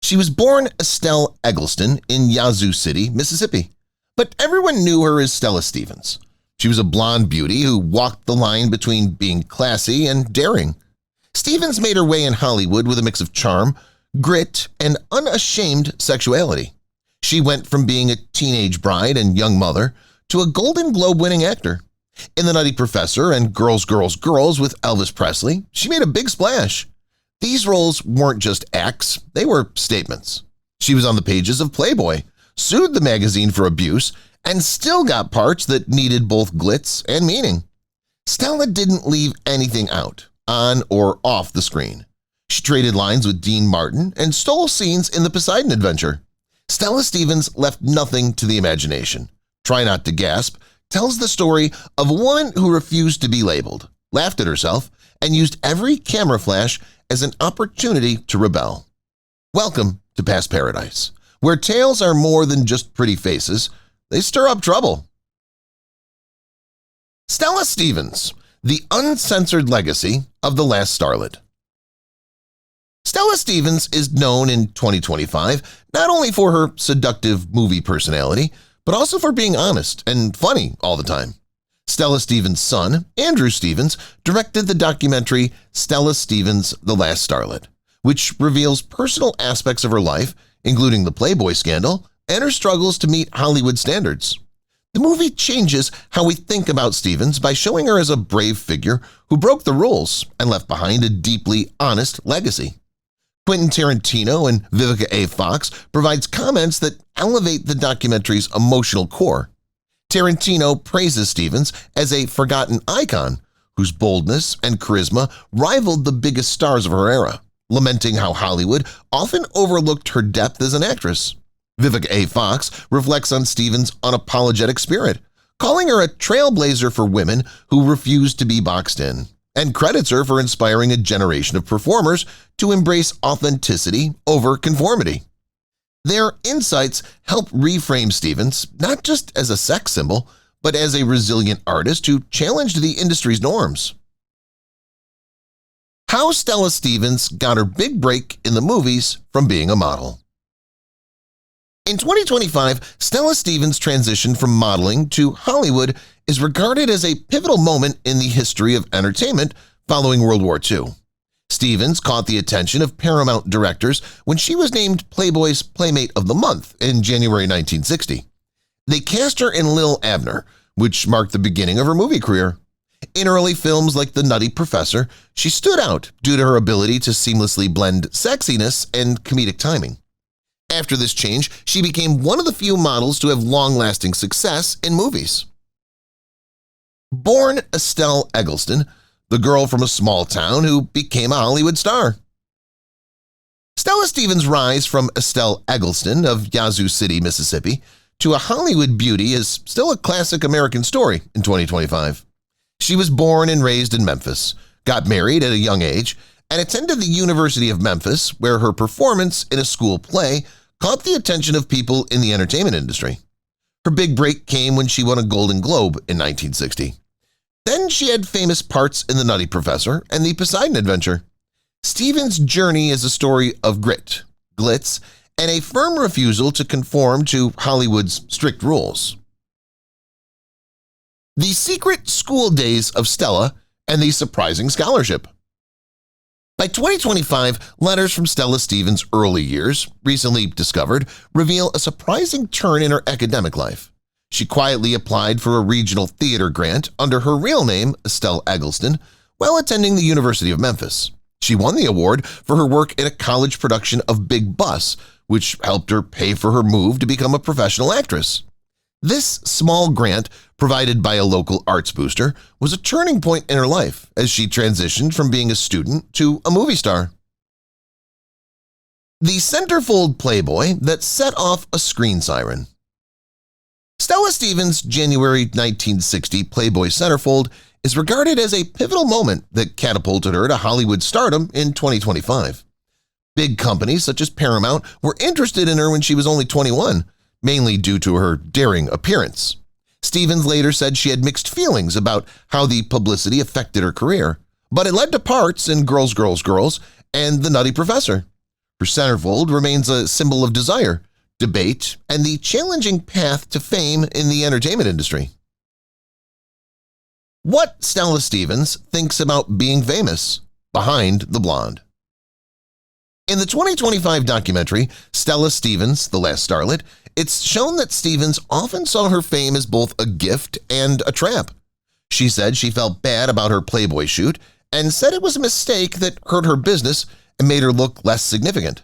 She was born Estelle Eggleston in Yazoo City, Mississippi, but everyone knew her as Stella Stevens. She was a blonde beauty who walked the line between being classy and daring. Stevens made her way in Hollywood with a mix of charm, grit, and unashamed sexuality. She went from being a teenage bride and young mother to a Golden Globe-winning actor. In The Nutty Professor and Girls, Girls, Girls with Elvis Presley, she made a big splash. These roles weren't just acts, they were statements. She was on the pages of Playboy, sued the magazine for abuse, and still got parts that needed both glitz and meaning. Stella didn't leave anything out, on or off the screen. She traded lines with Dean Martin and stole scenes in the Poseidon Adventure. Stella Stevens left nothing to the imagination. Try Not to Gasp tells the story of a woman who refused to be labeled, laughed at herself, and used every camera flash as an opportunity to rebel. Welcome to Past Paradise, where tales are more than just pretty faces, they stir up trouble. Stella Stevens, the uncensored legacy of the last starlet. Stella Stevens is known in 2025 not only for her seductive movie personality, but also for being honest and funny all the time. Stella Stevens' son, Andrew Stevens, directed the documentary Stella Stevens, The Last Starlet, which reveals personal aspects of her life, including the Playboy scandal and her struggles to meet Hollywood standards. The movie changes how we think about Stevens by showing her as a brave figure who broke the rules and left behind a deeply honest legacy. Quentin Tarantino and Vivica A. Fox provides comments that elevate the documentary's emotional core. Tarantino praises Stevens as a forgotten icon whose boldness and charisma rivaled the biggest stars of her era, lamenting how Hollywood often overlooked her depth as an actress. Vivica A. Fox reflects on Stevens' unapologetic spirit, calling her a trailblazer for women who refuse to be boxed in, and credits her for inspiring a generation of performers to embrace authenticity over conformity. Their insights help reframe Stevens not just as a sex symbol, but as a resilient artist who challenged the industry's norms. How Stella Stevens got her big break in the movies from being a model. In 2025, Stella Stevens' transition from modeling to Hollywood is regarded as a pivotal moment in the history of entertainment following World War II. Stevens caught the attention of Paramount directors when she was named Playboy's Playmate of the Month in January 1960. They cast her in Lil Abner, which marked the beginning of her movie career. In early films like The Nutty Professor, she stood out due to her ability to seamlessly blend sexiness and comedic timing. After this change, she became one of the few models to have long-lasting success in movies. Born Estelle Eggleston, the girl from a small town who became a Hollywood star. Stella Stevens' rise from Estelle Eggleston of Yazoo City, Mississippi, to a Hollywood beauty is still a classic American story in 2025. She was born and raised in Memphis, got married at a young age, and attended the University of Memphis, where her performance in a school play caught the attention of people in the entertainment industry. Her big break came when she won a Golden Globe in 1960. Then she had famous parts in The Nutty Professor and the Poseidon Adventure. Stevens' journey is a story of grit, glitz, and a firm refusal to conform to Hollywood's strict rules. The secret school days of Stella and the surprising scholarship. By 2025, letters from Stella Stevens' early years, recently discovered, reveal a surprising turn in her academic life. She quietly applied for a regional theater grant under her real name, Estelle Eggleston, while attending the University of Memphis. She won the award for her work in a college production of Big Bus, which helped her pay for her move to become a professional actress. This small grant, provided by a local arts booster, was a turning point in her life as she transitioned from being a student to a movie star. The centerfold Playboy that set off a screen siren. Stella Stevens' January 1960 Playboy centerfold is regarded as a pivotal moment that catapulted her to Hollywood stardom in 2025. Big companies such as Paramount were interested in her when she was only 21, mainly due to her daring appearance. Stevens later said she had mixed feelings about how the publicity affected her career, but it led to parts in Girls, Girls, Girls and The Nutty Professor. Her centerfold remains a symbol of desire, debate, and the challenging path to fame in the entertainment industry. What Stella Stevens thinks about being famous behind the blonde. In the 2025 documentary, Stella Stevens, The Last Starlet, it's shown that Stevens often saw her fame as both a gift and a trap. She said she felt bad about her Playboy shoot and said it was a mistake that hurt her business and made her look less significant.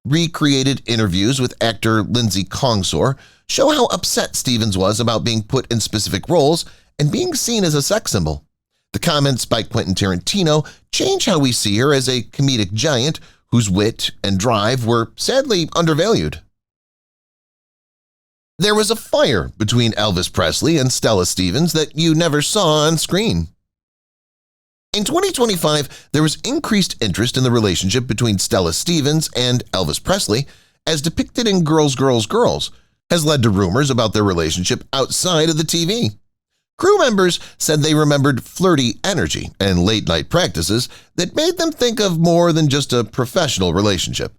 Recreated interviews with actor Lindsay Kongsor show how upset Stevens was about being put in specific roles and being seen as a sex symbol. The comments by Quentin Tarantino change how we see her as a comedic giant whose wit and drive were sadly undervalued. There was a fire between Elvis Presley and Stella Stevens that you never saw on screen. In 2025, there was increased interest in the relationship between Stella Stevens and Elvis Presley, as depicted in Girls, Girls, Girls, has led to rumors about their relationship outside of the TV. Crew members said they remembered flirty energy and late-night practices that made them think of more than just a professional relationship.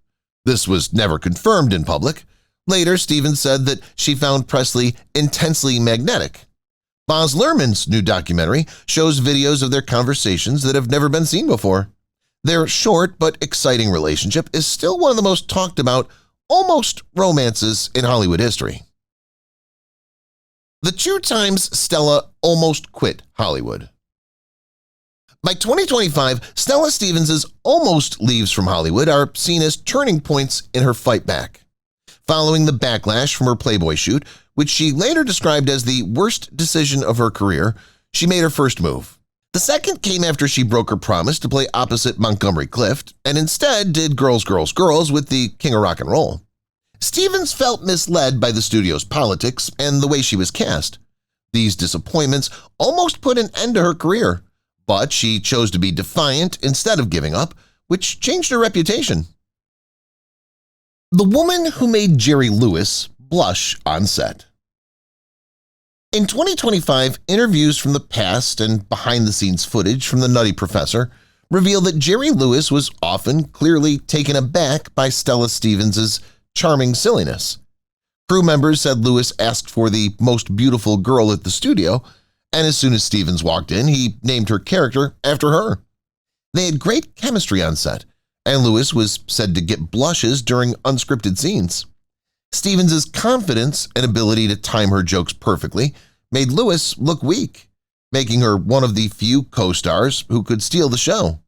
This was never confirmed in public. Later, Stevens said that she found Presley intensely magnetic. Baz Luhrmann's new documentary shows videos of their conversations that have never been seen before. Their short but exciting relationship is still one of the most talked about, almost romances in Hollywood history. The 2 times Stella almost quit Hollywood. By 2025, Stella Stevens' almost leaves from Hollywood are seen as turning points in her fight back. Following the backlash from her Playboy shoot, which she later described as the worst decision of her career, she made her first move. The second came after she broke her promise to play opposite Montgomery Clift and instead did Girls, Girls, Girls with the King of Rock and Roll. Stevens felt misled by the studio's politics and the way she was cast. These disappointments almost put an end to her career, but she chose to be defiant instead of giving up, which changed her reputation. The woman who made Jerry Lewis blush on set. In 2025, interviews from the past and behind-the-scenes footage from The Nutty Professor reveal that Jerry Lewis was often clearly taken aback by Stella Stevens' charming silliness. Crew members said Lewis asked for the most beautiful girl at the studio, and as soon as Stevens walked in, he named her character after her. They had great chemistry on set, and Lewis was said to get blushes during unscripted scenes. Stevens' confidence and ability to time her jokes perfectly made Lewis look weak, making her one of the few co-stars who could steal the show.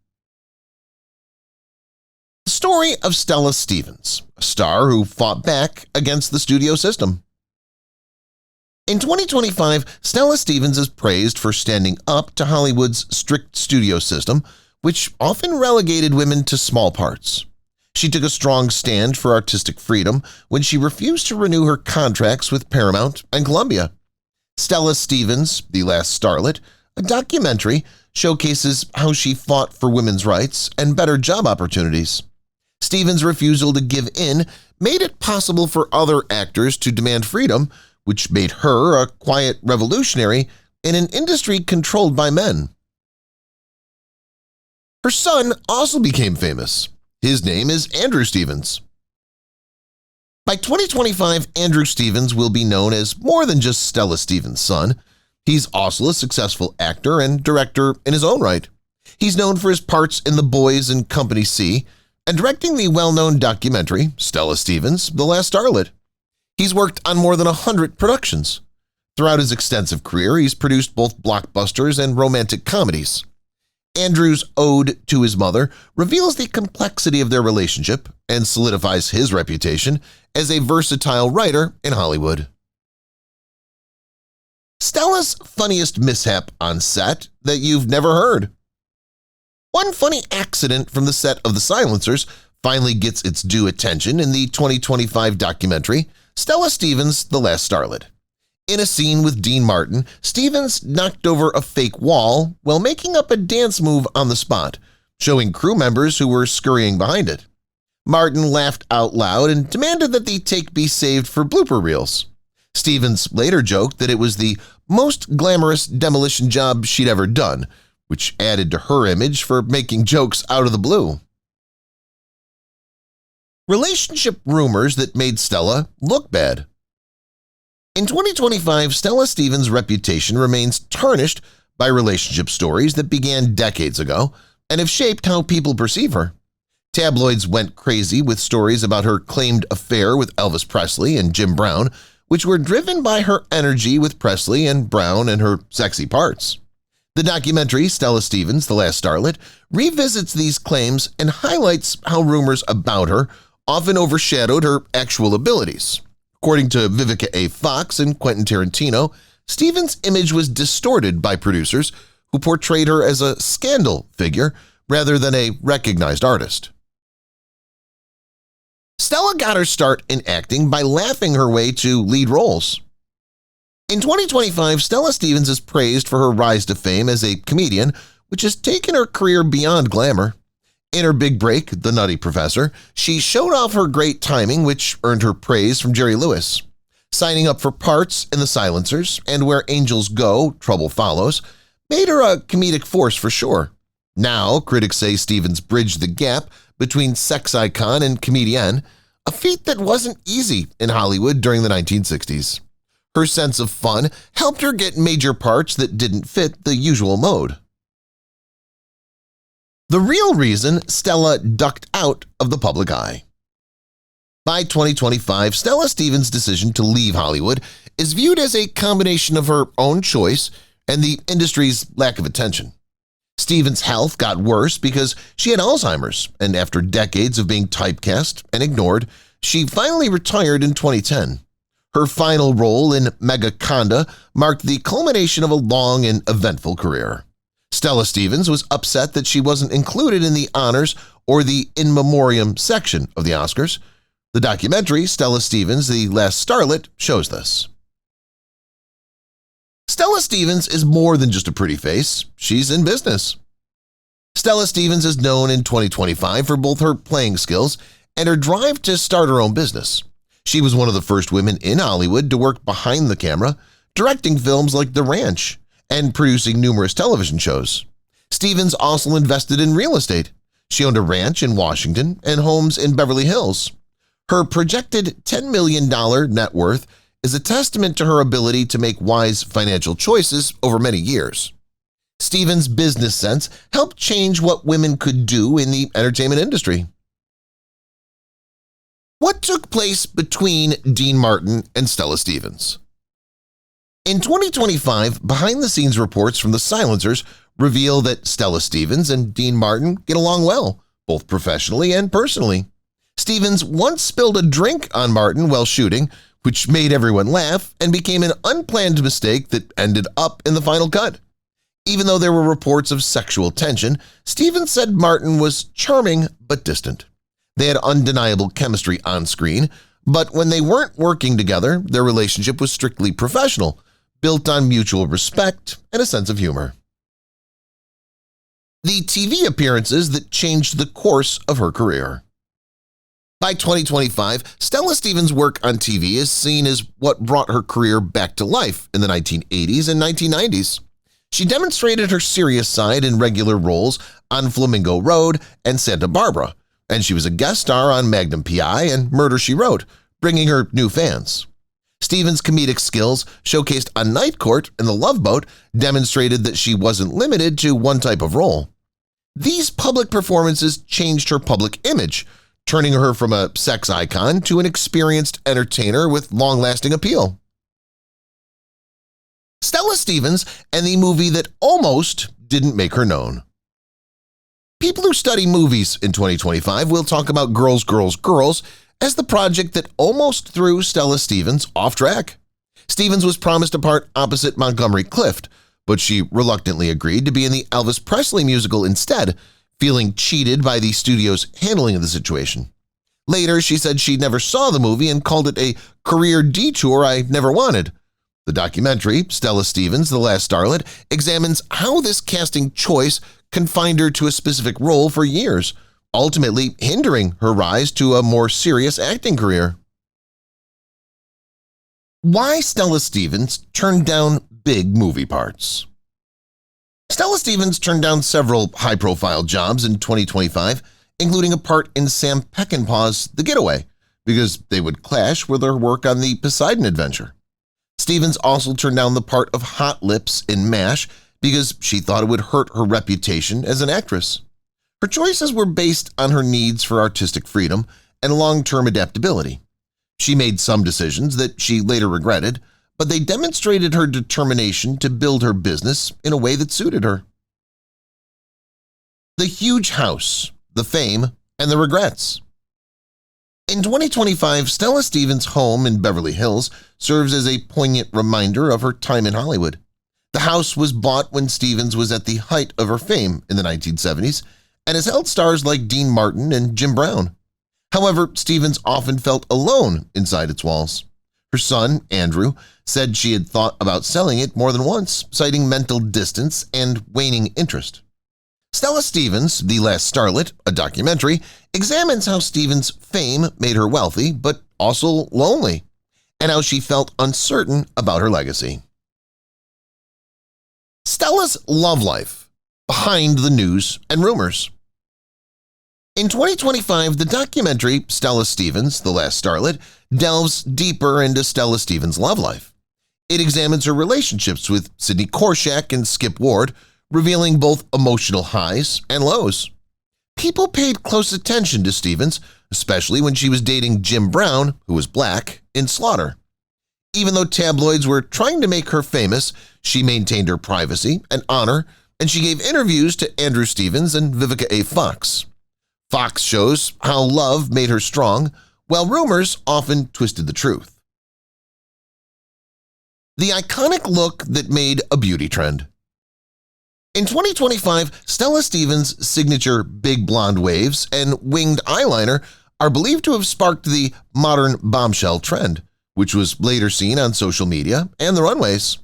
The story of Stella Stevens, a star who fought back against the studio system. In 2025, Stella Stevens is praised for standing up to Hollywood's strict studio system, which often relegated women to small parts. She took a strong stand for artistic freedom when she refused to renew her contracts with Paramount and Columbia. Stella Stevens, The Last Starlet, a documentary, showcases how she fought for women's rights and better job opportunities. Stevens' refusal to give in made it possible for other actors to demand freedom, which made her a quiet revolutionary in an industry controlled by men. Her son also became famous. His name is Andrew Stevens. By 2025, Andrew Stevens will be known as more than just Stella Stevens' son. He's also a successful actor and director in his own right. He's known for his parts in The Boys and Company C and directing the well-known documentary Stella Stevens, The Last Starlet. He's worked on more than 100 productions. Throughout his extensive career, he's produced both blockbusters and romantic comedies. Andrew's ode to his mother reveals the complexity of their relationship and solidifies his reputation as a versatile writer in Hollywood. Stella's funniest mishap on set that you've never heard. One funny accident from the set of The Silencers finally gets its due attention in the 2025 documentary Stella Stevens, The Last Starlet. In a scene with Dean Martin, Stevens knocked over a fake wall while making up a dance move on the spot, showing crew members who were scurrying behind it. Martin laughed out loud and demanded that the take be saved for blooper reels. Stevens later joked that it was the most glamorous demolition job she'd ever done, which added to her image for making jokes out of the blue. Relationship rumors that made Stella look bad. In 2025, Stella Stevens' reputation remains tarnished by relationship stories that began decades ago and have shaped how people perceive her. Tabloids went crazy with stories about her claimed affair with Elvis Presley and Jim Brown, which were driven by her energy with Presley and Brown and her sexy parts. The documentary Stella Stevens, The Last Starlet, revisits these claims and highlights how rumors about her often overshadowed her actual abilities. According to Vivica A. Fox and Quentin Tarantino, Stevens' image was distorted by producers who portrayed her as a scandal figure rather than a recognized artist. Stella got her start in acting by laughing her way to lead roles. In 2025, Stella Stevens is praised for her rise to fame as a comedian, which has taken her career beyond glamour. In her big break, The Nutty Professor, she showed off her great timing, which earned her praise from Jerry Lewis. Signing up for parts in The Silencers and Where Angels Go, Trouble Follows made her a comedic force for sure. Now, critics say Stevens bridged the gap between sex icon and comedienne, a feat that wasn't easy in Hollywood during the 1960s. Her sense of fun helped her get major parts that didn't fit the usual mode. The real reason Stella ducked out of the public eye. By 2025, Stella Stevens' decision to leave Hollywood is viewed as a combination of her own choice and the industry's lack of attention. Stevens' health got worse because she had Alzheimer's, and after decades of being typecast and ignored, she finally retired in 2010. Her final role in Megaconda marked the culmination of a long and eventful career. Stella Stevens was upset that she wasn't included in the honors or the in memoriam section of the Oscars. The documentary Stella Stevens, The Last Starlet, shows this. Stella Stevens is more than just a pretty face. She's in business. Stella Stevens is known in 2025 for both her playing skills and her drive to start her own business. She was one of the first women in Hollywood to work behind the camera, directing films like The Ranch and producing numerous television shows. Stevens also invested in real estate. She owned a ranch in Washington and homes in Beverly Hills. Her projected $10 million net worth is a testament to her ability to make wise financial choices over many years. Stevens' business sense helped change what women could do in the entertainment industry. What took place between Dean Martin and Stella Stevens? In 2025, behind-the-scenes reports from The Silencers reveal that Stella Stevens and Dean Martin get along well, both professionally and personally. Stevens once spilled a drink on Martin while shooting, which made everyone laugh and became an unplanned mistake that ended up in the final cut. Even though there were reports of sexual tension, Stevens said Martin was charming but distant. They had undeniable chemistry on screen, but when they weren't working together, their relationship was strictly professional, built on mutual respect and a sense of humor. The TV appearances that changed the course of her career. By 2025, Stella Stevens' work on TV is seen as what brought her career back to life in the 1980s and 1990s. She demonstrated her serious side in regular roles on Flamingo Road and Santa Barbara, and she was a guest star on Magnum P.I. and Murder, She Wrote, bringing her new fans. Stevens' comedic skills, showcased on Night Court and The Love Boat, demonstrated that she wasn't limited to one type of role. These public performances changed her public image, turning her from a sex icon to an experienced entertainer with long-lasting appeal. Stella Stevens and the movie that almost didn't make her known. People who study movies in 2025 will talk about Girls, Girls, Girls as the project that almost threw Stella Stevens off track. Stevens was promised a part opposite Montgomery Clift, but she reluctantly agreed to be in the Elvis Presley musical instead, feeling cheated by the studio's handling of the situation. Later, she said she never saw the movie and called it a career detour I never wanted. The documentary, Stella Stevens, The Last Starlet, examines how this casting choice confined her to a specific role for years, ultimately hindering her rise to a more serious acting career. Why Stella Stevens turned down big movie parts. Stella Stevens turned down several high-profile jobs in 2025, including a part in Sam Peckinpah's The Getaway, because they would clash with her work on the Poseidon Adventure. Stevens also turned down the part of Hot Lips in MASH because she thought it would hurt her reputation as an actress. Her choices were based on her needs for artistic freedom and long-term adaptability. She made some decisions that she later regretted, but they demonstrated her determination to build her business in a way that suited her. The huge house, the fame, and the regrets. In 2025, Stella Stevens' home in Beverly Hills serves as a poignant reminder of her time in Hollywood. The house was bought when Stevens was at the height of her fame in the 1970s and has held stars like Dean Martin and Jim Brown. However, Stevens often felt alone inside its walls. Her son, Andrew, said she had thought about selling it more than once, citing mental distance and waning interest. Stella Stevens, The Last Starlet, a documentary, examines how Stevens' fame made her wealthy but also lonely, and how she felt uncertain about her legacy. Stella's love life, behind the news and rumors. In 2025, the documentary Stella Stevens, The Last Starlet, delves deeper into Stella Stevens' love life. It examines her relationships with Sidney Korshak and Skip Ward, revealing both emotional highs and lows. People paid close attention to Stevens, especially when she was dating Jim Brown, who was black, in Slaughter. Even though tabloids were trying to make her famous, she maintained her privacy and honor, and she gave interviews to Andrew Stevens and Vivica A. Fox. Fox shows how love made her strong, while rumors often twisted the truth. The iconic look that made a beauty trend. In 2025, Stella Stevens' signature big blonde waves and winged eyeliner are believed to have sparked the modern bombshell trend, which was later seen on social media and the runways.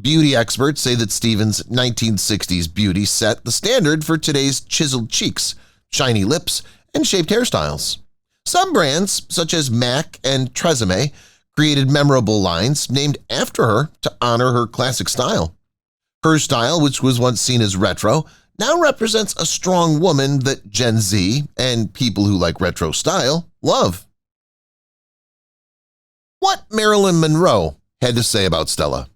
Beauty experts say that Stevens' 1960s beauty set the standard for today's chiseled cheeks, shiny lips, and shaped hairstyles. Some brands, such as MAC and Tresemme, created memorable lines named after her to honor her classic style. Her style, which was once seen as retro, now represents a strong woman that Gen Z and people who like retro style love. What Marilyn Monroe had to say about Stella.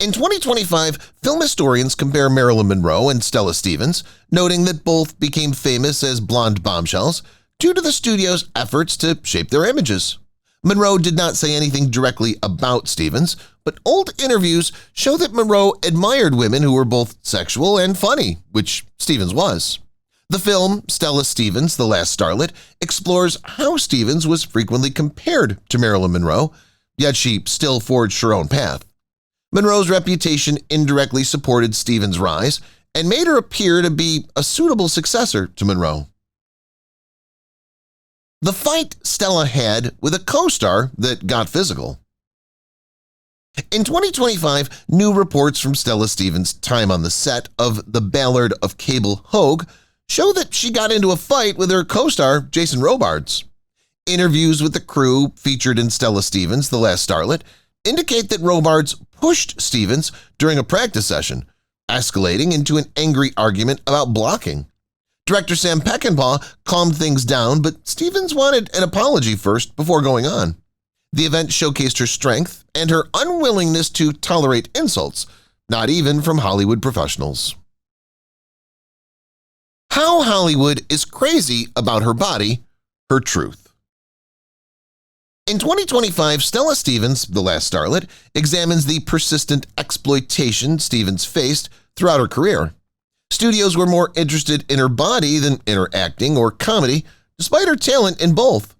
In 2025, film historians compare Marilyn Monroe and Stella Stevens, noting that both became famous as blonde bombshells due to the studio's efforts to shape their images. Monroe did not say anything directly about Stevens, but old interviews show that Monroe admired women who were both sexual and funny, which Stevens was. The film, Stella Stevens, The Last Starlet, explores how Stevens was frequently compared to Marilyn Monroe, yet she still forged her own path. Monroe's reputation indirectly supported Stevens' rise and made her appear to be a suitable successor to Monroe. The fight Stella had with a co-star that got physical. In 2025, new reports from Stella Stevens' time on the set of The Ballad of Cable Hogue show that she got into a fight with her co-star Jason Robards. Interviews with the crew featured in Stella Stevens, The Last Starlet, indicate that Robards pushed Stevens during a practice session, escalating into an angry argument about blocking. Director Sam Peckinpah calmed things down, but Stevens wanted an apology first before going on. The event showcased her strength and her unwillingness to tolerate insults, not even from Hollywood professionals. How Hollywood is crazy about her body, her truth. In 2025, Stella Stevens, The Last Starlet, examines the persistent exploitation Stevens faced throughout her career. Studios were more interested in her body than in her acting or comedy, despite her talent in both.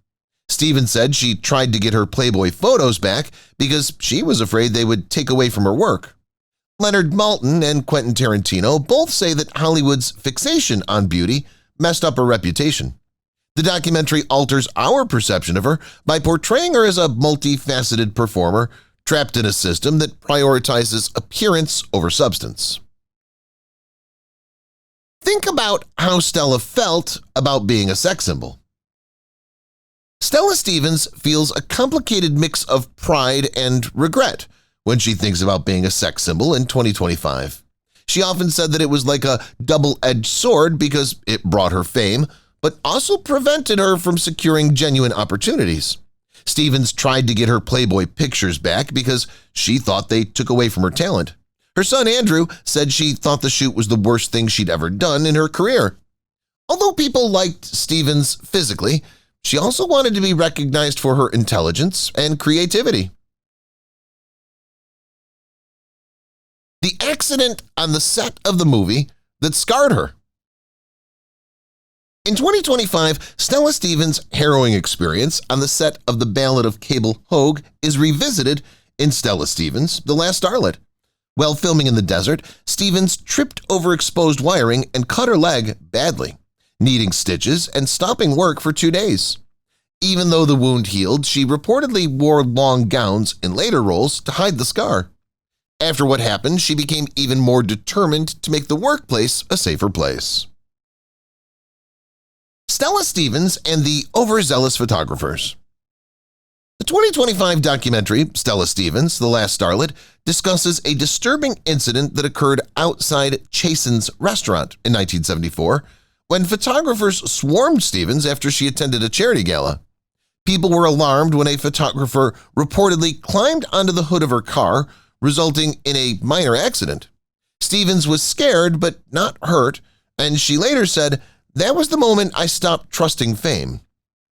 Stevens said she tried to get her Playboy photos back because she was afraid they would take away from her work. Leonard Maltin and Quentin Tarantino both say that Hollywood's fixation on beauty messed up her reputation. The documentary alters our perception of her by portraying her as a multifaceted performer trapped in a system that prioritizes appearance over substance. Think about how Stella felt about being a sex symbol. Stella Stevens feels a complicated mix of pride and regret when she thinks about being a sex symbol in 2025. She often said that it was like a double-edged sword because it brought her fame, but also prevented her from securing genuine opportunities. Stevens tried to get her Playboy pictures back because she thought they took away from her talent. Her son Andrew said she thought the shoot was the worst thing she'd ever done in her career. Although people liked Stevens physically, she also wanted to be recognized for her intelligence and creativity. The accident on the set of the movie that scarred her. In 2025, Stella Stevens' harrowing experience on the set of The Ballad of Cable Hogue is revisited in Stella Stevens, The Last Starlet. While filming in the desert, Stevens tripped over exposed wiring and cut her leg badly, needing stitches and stopping work for 2 days. Even though the wound healed, she reportedly wore long gowns in later roles to hide the scar. After what happened, she became even more determined to make the workplace a safer place. Stella Stevens and the overzealous photographers. The 2025 documentary, Stella Stevens, The Last Starlet, discusses a disturbing incident that occurred outside Chasen's restaurant in 1974 when photographers swarmed Stevens after she attended a charity gala. People were alarmed when a photographer reportedly climbed onto the hood of her car, resulting in a minor accident. Stevens was scared but not hurt, and she later said, "That was the moment I stopped trusting fame."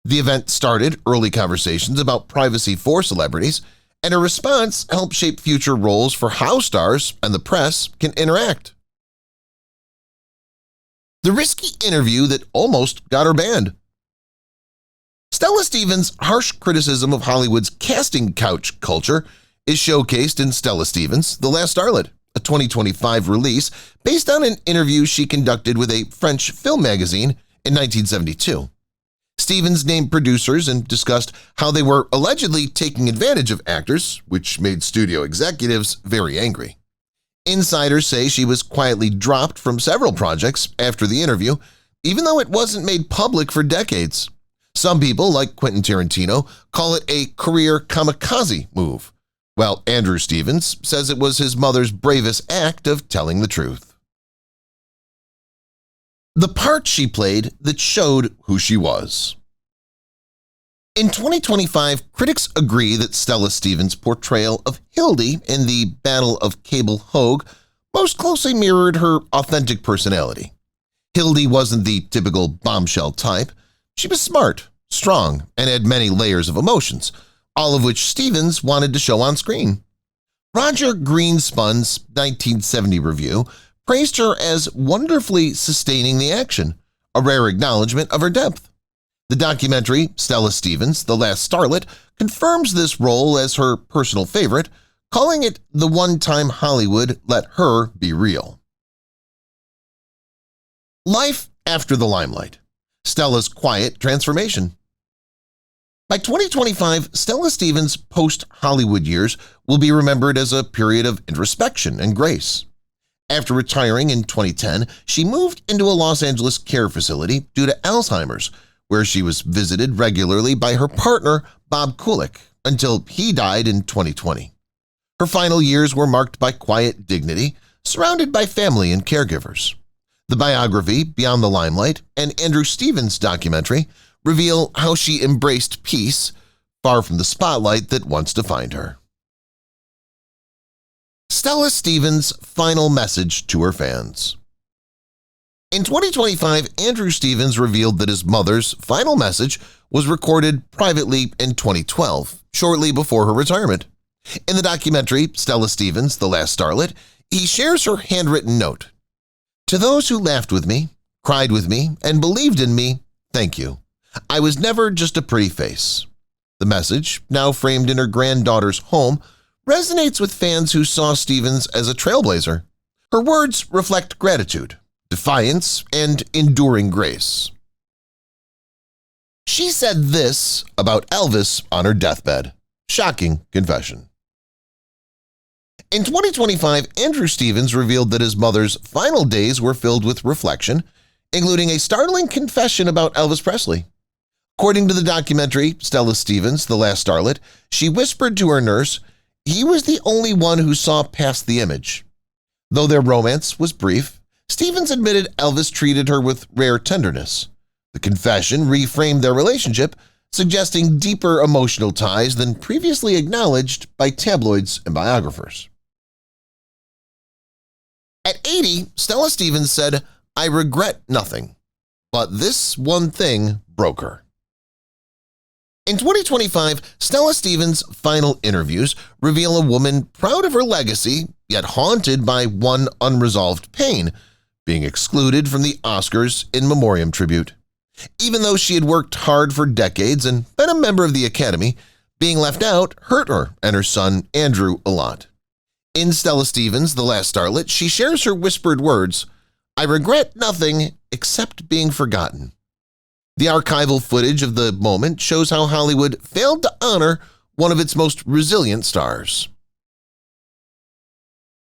The event started early conversations about privacy for celebrities, and her response helped shape future roles for how stars and the press can interact. The risky interview that almost got her banned. Stella Stevens' harsh criticism of Hollywood's casting couch culture is showcased in Stella Stevens, The Last Starlet, a 2025 release based on an interview she conducted with a French film magazine in 1972. Stevens named producers and discussed how they were allegedly taking advantage of actors, which made studio executives very angry. Insiders say she was quietly dropped from several projects after the interview, even though it wasn't made public for decades. Some people, like Quentin Tarantino, call it a career kamikaze move, while Andrew Stevens says it was his mother's bravest act of telling the truth. The part she played that showed who she was. In 2025, critics agree that Stella Stevens' portrayal of Hildy in the Battle of Cable Hogue most closely mirrored her authentic personality. Hildy wasn't the typical bombshell type. She was smart, strong, and had many layers of emotions, all of which Stevens wanted to show on screen. Roger Greenspun's 1970 review praised her as wonderfully sustaining the action, a rare acknowledgement of her depth. The documentary, Stella Stevens, The Last Starlet, confirms this role as her personal favorite, calling it the one time Hollywood let her be real. Life after the limelight. Stella's quiet transformation. By 2025, Stella Stevens' post-Hollywood years will be remembered as a period of introspection and grace. After retiring in 2010, she moved into a Los Angeles care facility due to Alzheimer's, where she was visited regularly by her partner, Bob Kulick, until he died in 2020. Her final years were marked by quiet dignity, surrounded by family and caregivers. The biography, Beyond the Limelight, and Andrew Stevens' documentary reveal how she embraced peace, far from the spotlight that once defined her. Stella Stevens' final message to her fans. In 2025, Andrew Stevens revealed that his mother's final message was recorded privately in 2012, shortly before her retirement. In the documentary, Stella Stevens, The Last Starlet, he shares her handwritten note. "To those who laughed with me, cried with me, and believed in me, thank you. I was never just a pretty face." The message, now framed in her granddaughter's home, resonates with fans who saw Stevens as a trailblazer. Her words reflect gratitude, defiance, and enduring grace. She said this about Elvis on her deathbed. Shocking confession. In 2025, Andrew Stevens revealed that his mother's final days were filled with reflection, including a startling confession about Elvis Presley. According to the documentary, Stella Stevens, The Last Starlet, she whispered to her nurse, "He was the only one who saw past the image." Though their romance was brief, Stevens admitted Elvis treated her with rare tenderness. The confession reframed their relationship, suggesting deeper emotional ties than previously acknowledged by tabloids and biographers. At 80, Stella Stevens said, "I regret nothing, but this one thing broke her." In 2025, Stella Stevens' final interviews reveal a woman proud of her legacy, yet haunted by one unresolved pain, being excluded from the Oscars in memoriam tribute. Even though she had worked hard for decades and been a member of the Academy, being left out hurt her and her son Andrew a lot. In Stella Stevens, The Last Starlet, she shares her whispered words, "I regret nothing except being forgotten." The archival footage of the moment shows how Hollywood failed to honor one of its most resilient stars.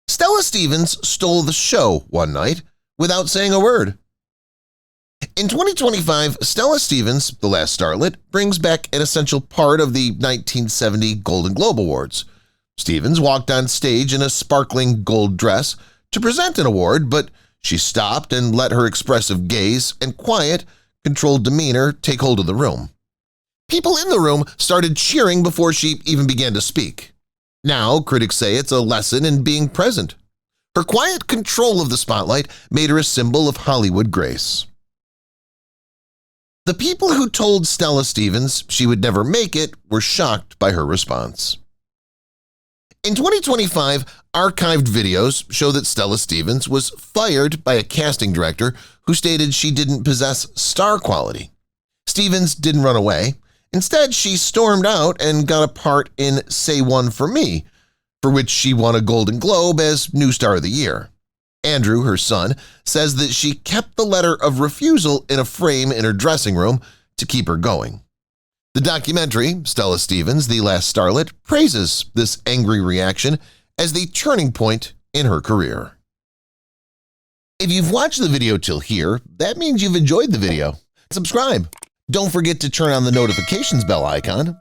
Stella Stevens stole the show one night without saying a word. In 2025, Stella Stevens, The Last Starlet, brings back an essential part of the 1970 Golden Globe Awards. Stevens walked on stage in a sparkling gold dress to present an award, but she stopped and let her expressive gaze and quiet, controlled demeanor take hold of the room. People in the room started cheering before she even began to speak. Now, critics say it's a lesson in being present. Her quiet control of the spotlight made her a symbol of Hollywood grace. The people who told Stella Stevens she would never make it were shocked by her response. In 2025, archived videos show that Stella Stevens was fired by a casting director who stated she didn't possess star quality. Stevens didn't run away. Instead, she stormed out and got a part in Say One for Me, for which she won a Golden Globe as New Star of the Year. Andrew, her son, says that she kept the letter of refusal in a frame in her dressing room to keep her going. The documentary, Stella Stevens, The Last Starlet, praises this angry reaction as the turning point in her career. If you've watched the video till here, that means you've enjoyed the video. Subscribe. Don't forget to turn on the notifications bell icon